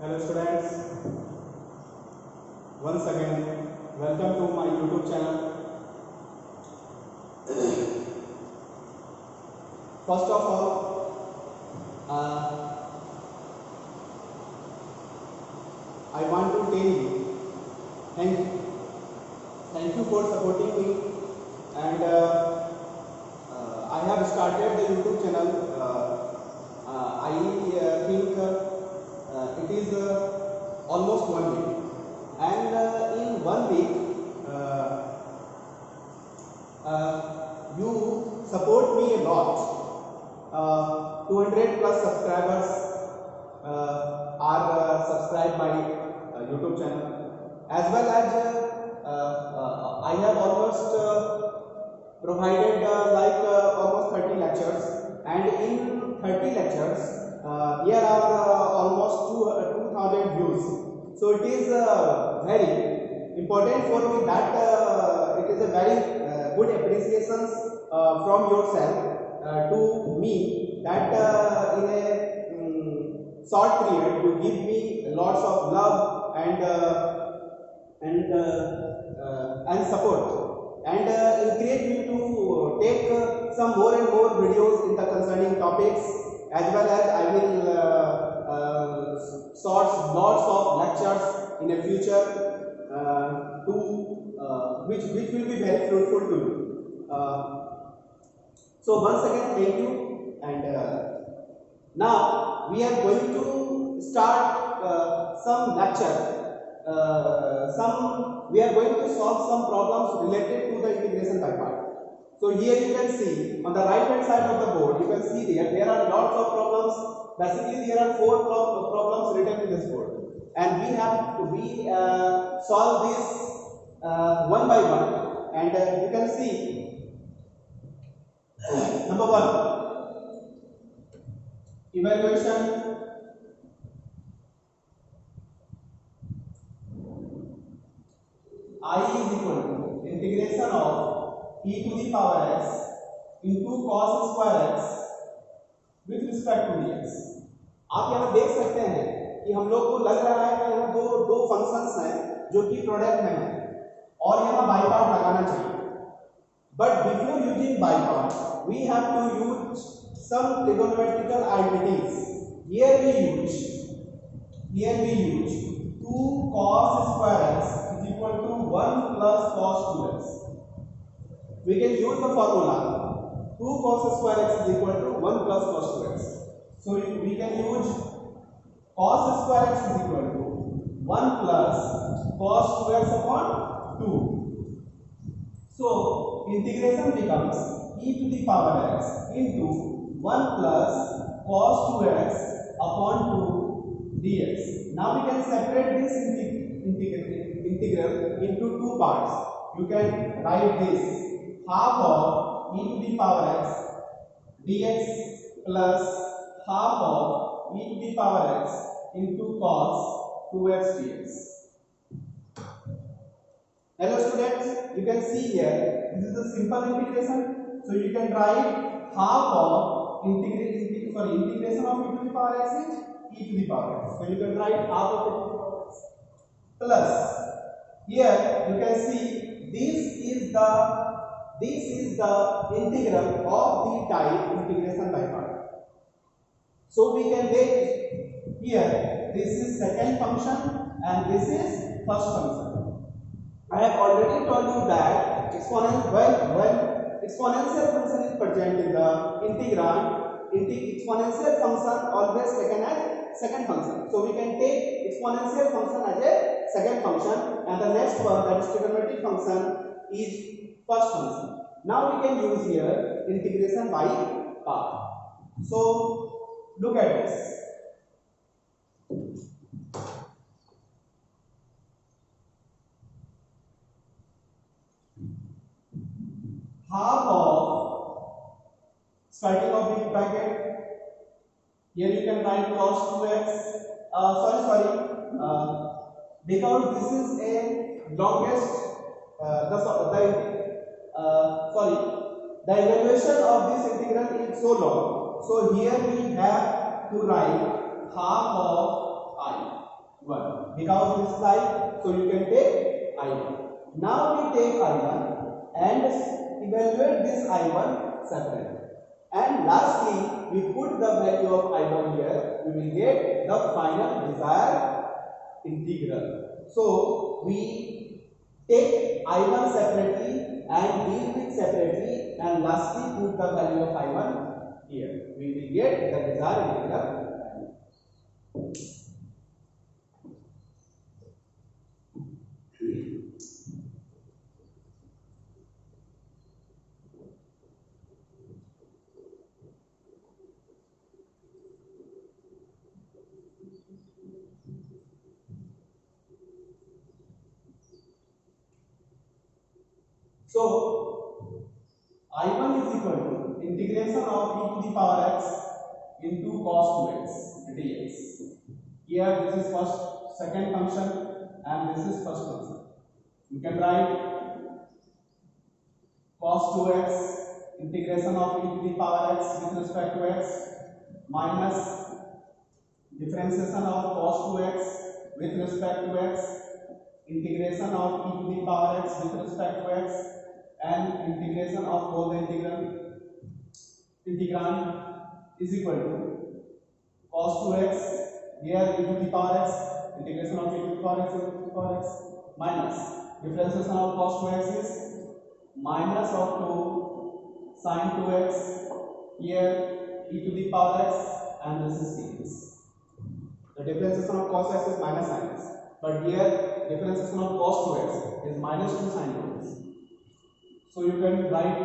Hello students, once again welcome to my YouTube channel. First of all, I want to tell you thank you for supporting me, and I have started the YouTube channel. I think it is almost 1 week, and in 1 week you support me a lot. 200 plus subscribers are subscribed my YouTube channel, as well as I have almost provided almost 30 lectures, and in 30 lectures here are almost 2000 views. So it is very important for me that it is a very good appreciations from yourself to me, that in a short period you give me lots of love and support, and encourage me to take some more and more videos in the concerning topics, as well as I will source lots of lectures in the future to which will be very fruitful to you. So once again, thank you, and now we are going to start some lecture. We are going to solve some problems related to the integration by part. So here you can see on the right hand side of the board, you can see there are lots of problems. Basically, there are 4 problems written in this board, and we have to solve this one by one, and you can see. Number 1, evaluation I is equal to integration of e to the power x into cos square x with respect to dx. आप यहाँ देख सकते हैं कि हम लोग को लग रहा है कि यहाँ दो फंक्शंस हैं जो कि प्रोडक्ट में हैं, और यहाँ बाई पार्ट लगाना चाहिए. But before using by part, we have to use some trigonometrical identities. Here we use 2 cos square x is equal to 1 plus cos 2x. We can use the formula 2 cos square x is equal to 1 plus cos 2x. So we can use cos square x is equal to 1 plus cos 2x upon 2. So integration becomes e to the power x into 1 plus cos 2x upon 2 dx. Now we can separate this integral into 2 parts. You can write this half of e to the power x dx plus half of e to the power x into cos 2x dx. Hello students, you can see here this is a simple integration, so you can write half of integration of e to the power x is e to the power x. So you can write half of e to the power x plus, here you can see this is the integral of the type integration by part. So we can make here this is second function and this is first function. I have already told you that when exponential function is present in the integrand, exponential function always taken as second function. So we can take exponential function as a second function, and the next one, that is trigonometric function, is first function. Now we can use here integration by part. So look at this. Half of starting of big bracket, here you can write cos 2x, because this is a longest the evaluation of this integral is so long, so here we have to write half of I. 1 because this is I, so you can take I1. Now we take I1 and evaluate this I1 separately. And lastly, we put the value of I1 here, we will get the final desired integral. So we take I1 separately and deal with separately, and lastly put the value of I1 here. We will get the desired integral. So I1 is equal to integration of e to the power x into cos 2x dx. Here this is second function and this is first function. You can write cos 2x integration of e to the power x with respect to x minus differentiation of cos 2x with respect to x, integration of e to the power x with respect to x, and integration of both the integrand is equal to cos 2x, here e to the power x, integration of e to the power x with the power x, minus differentiation of cos 2x is minus of 2 sin 2x, here e to the power x, and this is dx. The differentiation of cos x is minus sin x, but here differentiation of cos 2x is minus 2 sin 2x. So you can write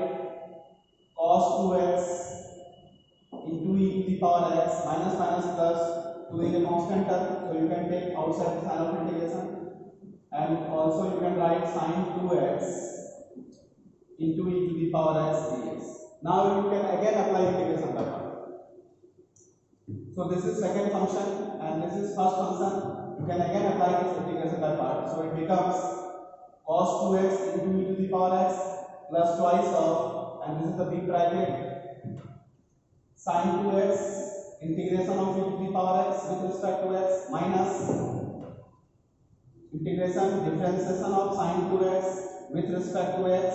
cos 2x into e to the power x minus minus plus 2 is a constant term, so you can take outside the sign of integration, and also you can write sin 2x into e to the power x dx. Now you can again apply integration by part. So this is second function and this is first function. You can again apply this integration by part. So it becomes cos 2x into e to the power x plus twice of, and this is the big bracket, sin 2x integration of e to the power x with respect to x minus integration differentiation of sin 2x with respect to x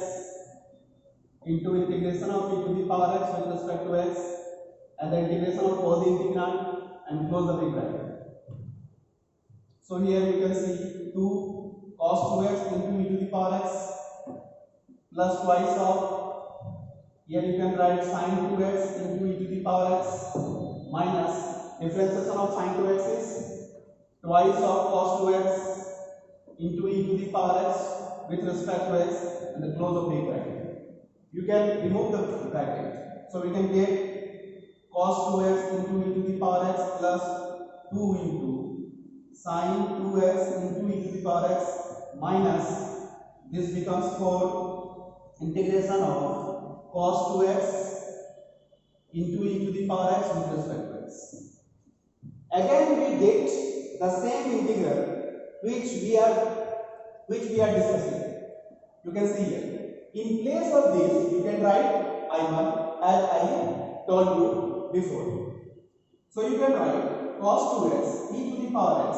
into integration of e to the power x with respect to x, and the integration of all the integrand and close the big bracket. So here you can see 2 cos 2x into e to the power x plus twice of, here you can write sin 2x into e to the power x minus differentiation of sin 2x is twice of cos 2x into e to the power x with respect to x, and the close of big bracket. You can remove the bracket, so we can get cos 2x into e to the power x plus 2 into sin 2x into e to the power x minus, this becomes 4 integration of cos 2x into e to the power x with respect to x. Again we get the same integral which we are discussing. You can see here. In place of this, you can write I1 as I told you before. So you can write cos 2x e to the power x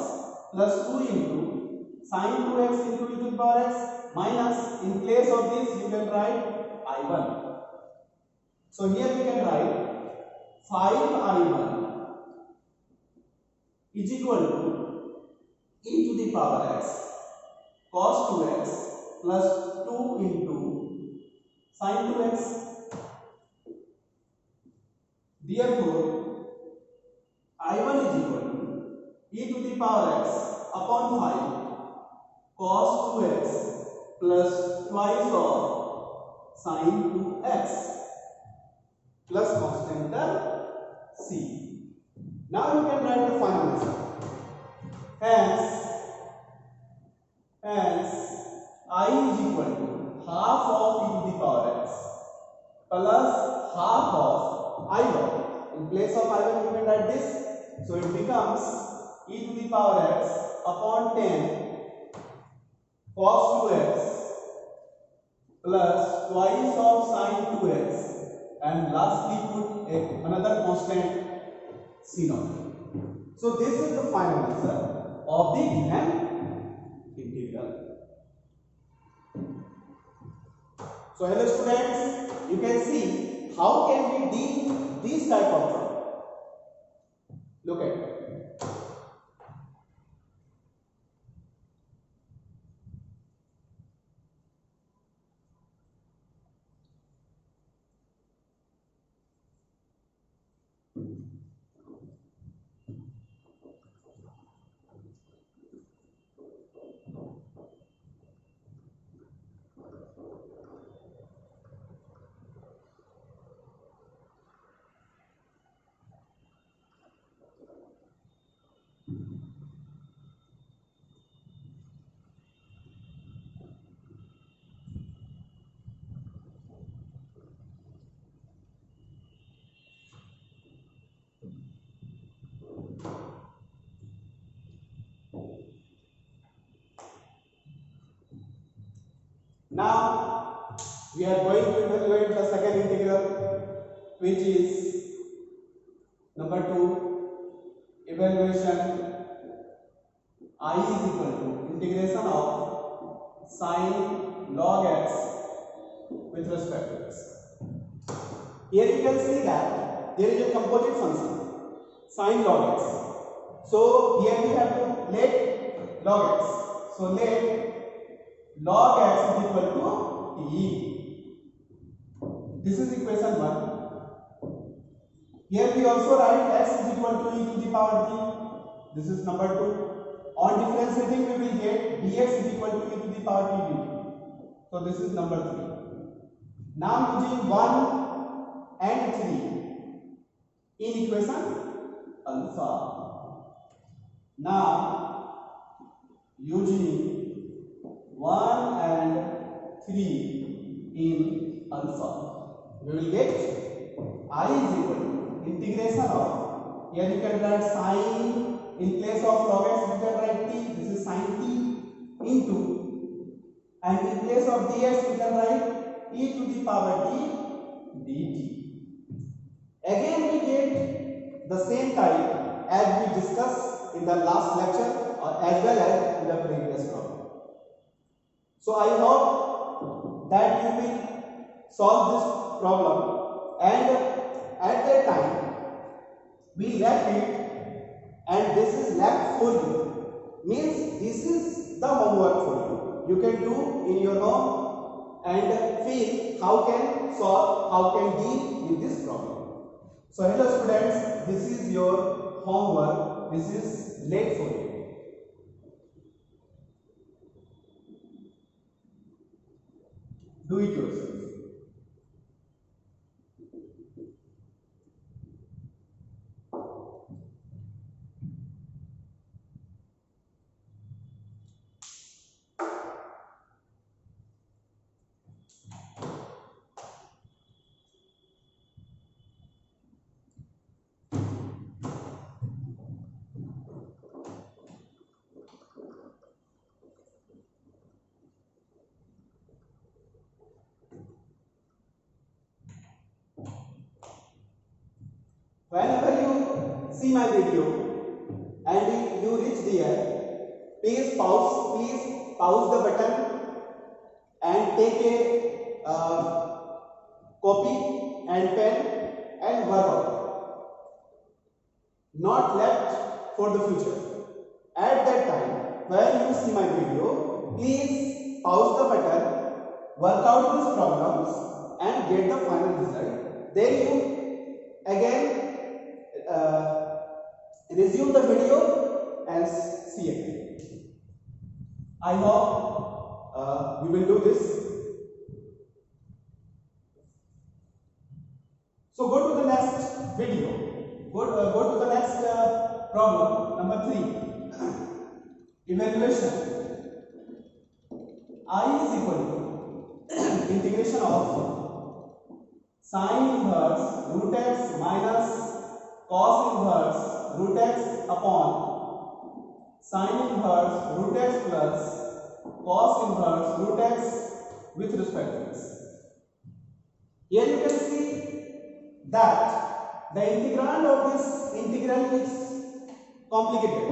plus 2 into sin 2x into e to the power x minus, in place of this you can write I1. So here we can write 5I1 is equal to e to the power x cos 2x plus 2 into sin 2x. Therefore, I1 is equal to e to the power x upon 5 cos 2x plus twice of sin 2x plus constant term c. Now you can write the final answer. Hence I is equal to half of e to the power x plus half of I1. In place of I1 you can write this, so it becomes e to the power x upon 10 cos 2x plus twice of sin 2x, and lastly put another constant c naught. So this is the final answer of the given integral. So hello students, you can see how can we deal this type of problem. Look at it. Now we are going to evaluate the second integral, which is number 2, evaluation I is equal to integration of sine log x with respect to x. Here you can see that there is a composite function sine log x. So here we have to let log x. So let log x is equal to t. This is equation 1. Here we also write x is equal to e to the power t. This is number 2. On differentiating we will get dx is equal to e to the power t dt. So this is number 3. Now using 1 and 3 in equation alpha. Now using 1 and 3 in alpha, we will get I is equal to integration of, here you can write sine, in place of log x you can write t, this is sine t, into, and in place of dx you can write e to the power t dt. Again we get the same type as we discussed in the last lecture as well as in the previous problem. So I hope that you will solve this problem, and at that time we left it and this is left for you. Means this is the homework for you. You can do in your home and feel how can solve, how can deal with this problem. So hello students, this is your homework. This is late for you. Do it yourself. Whenever you see my video and you reach there, please pause the button and take a copy and pen and work out. Not left for the future. At that time, when you see my video, please pause the button, work out these problems and get the final result. Then you again resume the video and see again. I hope we will do this. So go to the next video. Go to the next problem, number 3. Evaluation. I is equal to integration of sine inverse root x minus cos inverse root x upon sine inverse root x plus cos inverse root x with respect to x. Here you can see that the integrand of this integral is complicated,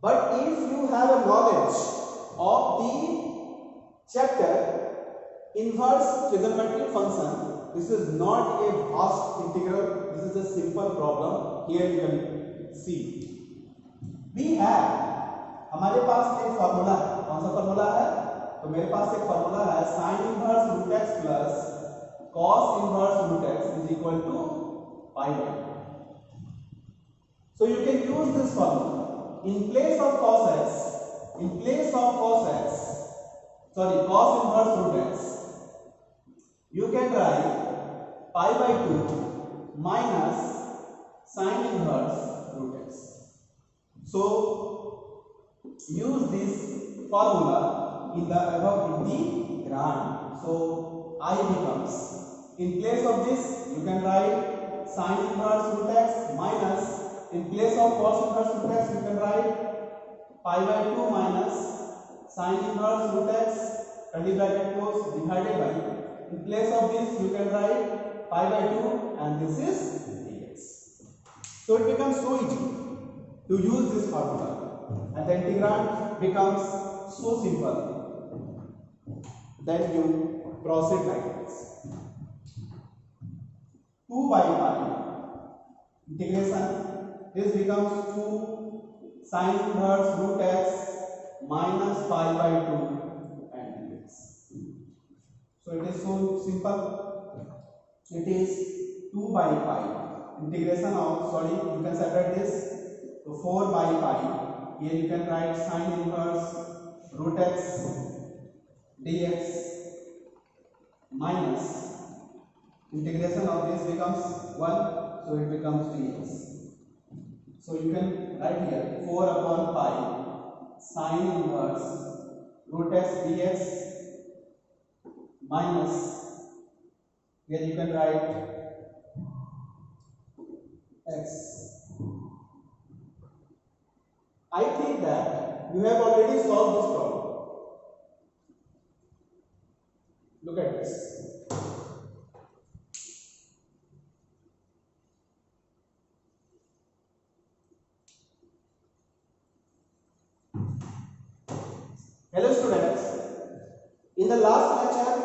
But if you have a knowledge of the chapter inverse trigonometric function, this is not a vast integral, this is a simple problem. Here you can see we have, हमारे पास एक formula है. कौन सा formula है? तो मेरे पास एक formula है sin inverse root x plus cos inverse root x is equal to pi by 2. So you can use this formula in place of cos x, cos inverse root x, you can write pi by 2 minus sin inverse root x. So use this formula in the above integrand. So I becomes, in place of this you can write sin inverse root x minus, in place of cos inverse root x you can write pi by 2 minus sin inverse root x curly bracket close divided by, in place of this you can write pi by 2 and this is dx. So it becomes so easy to use this formula and the integrand becomes so simple. Then you proceed like this. 2 by pi integration, this becomes 2 sin inverse root x minus pi by 2 and dx. So it is so simple. It is 2 by pi integration of, sorry, you can separate this. So 4 by pi, here you can write sin inverse root x dx minus integration of this becomes 1, so it becomes dx. So you can write here 4 upon pi sin inverse root x dx minus, here you can write x. I think that you have already solved this problem. Look at this. Hello students, in the last lecture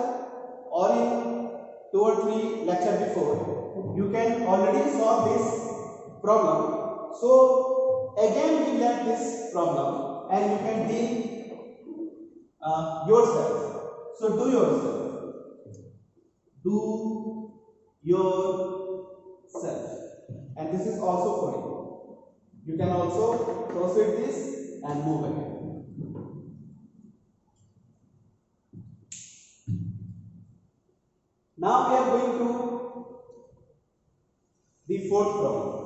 or in 2 or 3 lecture before, you can already solve this problem. So again we let this problem and you can deal yourself. So do yourself, and this is also for you. You can also proceed this and move ahead. Now we are going to the fourth problem.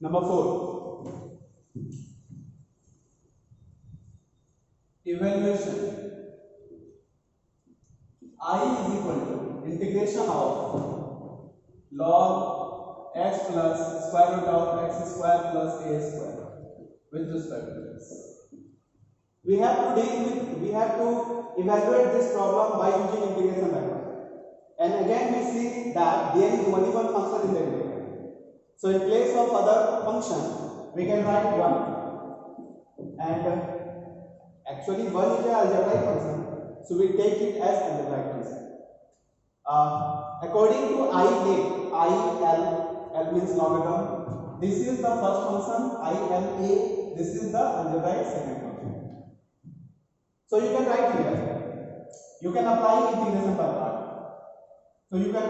Number 4. Evaluation. I is equal to integration of log x plus square root of x square plus a square with respect to this. We have to evaluate this problem by using integration method. And again we see that there is only one function in the integral. So in place of other function we can write 1, and actually 1 is an algebraic function, so we take it as algebraic function. According to L means logarithm. This is the first function ILA. This is the algebraic second function. So you can write here. You can apply integration by part. So you can,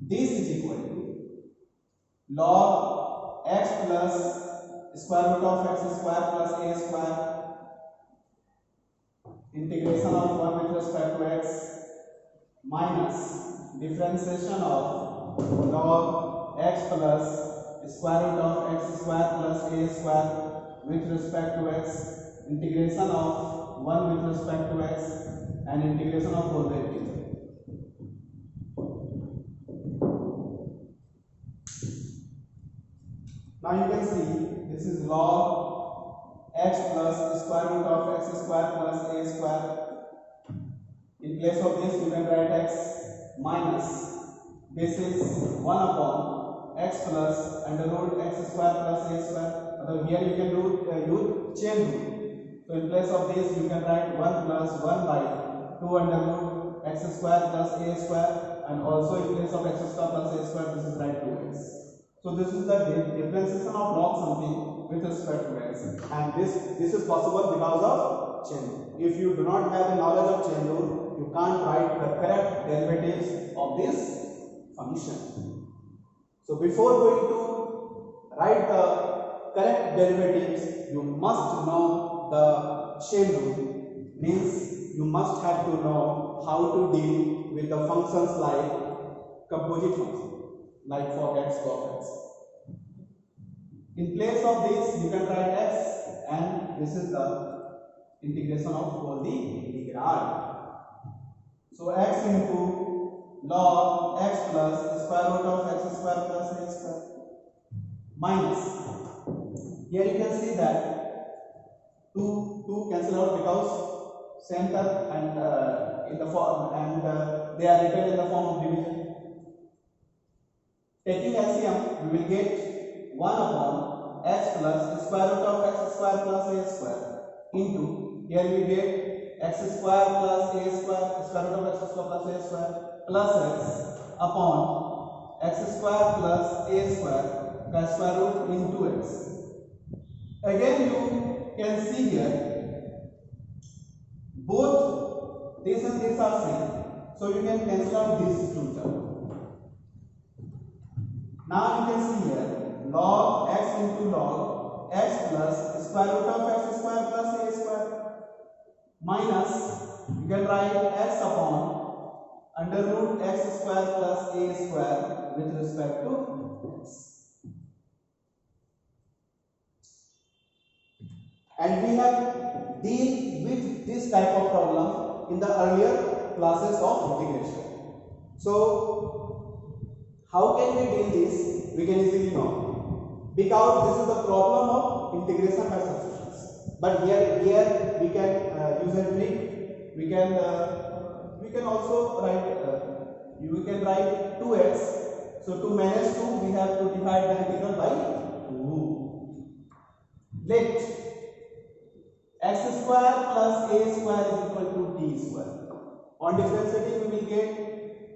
this is equal to log x plus square root of x square plus a square integration of 1 with respect to x minus differentiation of log x plus square root of x square plus a square with respect to x, integration of 1 with respect to x and integration of whole integer. log x plus square root of x square plus a square. In place of this you can write x minus this is 1 upon x plus under root x square plus a square. So here you can use chain rule. So in place of this you can write 1 plus 1 by 2 under root x square plus a square, and also in place of x square plus a square this is write 2x. So this is the differentiation of log something with respect to x, and this is possible because of chain rule. If you do not have the knowledge of chain rule, you can't write the correct derivatives of this function. So before going to write the correct derivatives, you must know the chain rule, means you must have to know how to deal with the functions like composite function, like for x of x. In place of this you can write x, and this is the integration of all the integral. So x into log x plus square root of x square plus a square minus, here you can see that 2 cancel out because same term and in the form, and they are written in the form of division. Taking LCM we will get 1 upon x plus square root of x square plus a square into, here we get x square plus a square, square root of x square plus a square plus x upon x square plus a square का square root into x. Again you can see here both this and this are same, so you can cancel out these two terms. Now you can see here log x into log x plus square root of x square plus a square minus, you can write x upon under root x square plus a square with respect to x. And we have dealt with this type of problem in the earlier classes of integration. So how can we deal this? We can easily know, because this is the problem of integration by substitutions. But here we can use a trick. We can also write we can write 2x. So to minus 2 we have to divide the integral by 2. Let x square plus a square is equal to t square. On differentiating we will get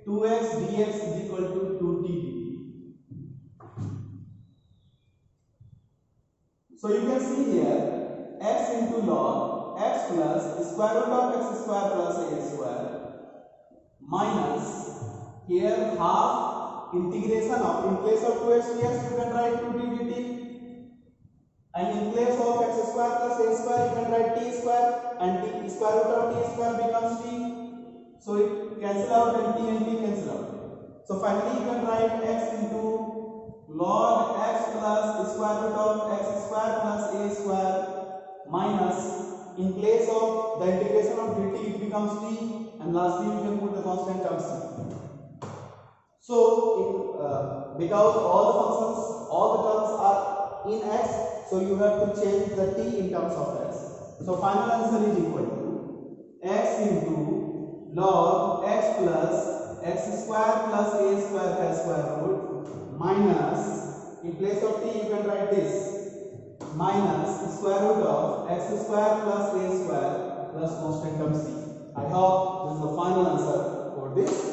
2x dx is equal to 2t dt. So you can see here x into log x plus square root of x square plus a square minus, here half integration of, in place of 2x dx you can write 2t dt, and in place of x square plus a square you can write t square, and t square root of t square becomes t, so it cancel out and t cancel out. So finally you can write x into log x plus square root of x square plus a square minus, in place of the integration of dt it becomes t, and lastly you can put the constant term c. So because all the functions, all the terms are in x, so you have to change the t in terms of x. So final answer is equal to x into log x plus x square plus a square by square root minus, in place of t you can write this, minus square root of x square plus a square plus constant term c. I hope this is the final answer for this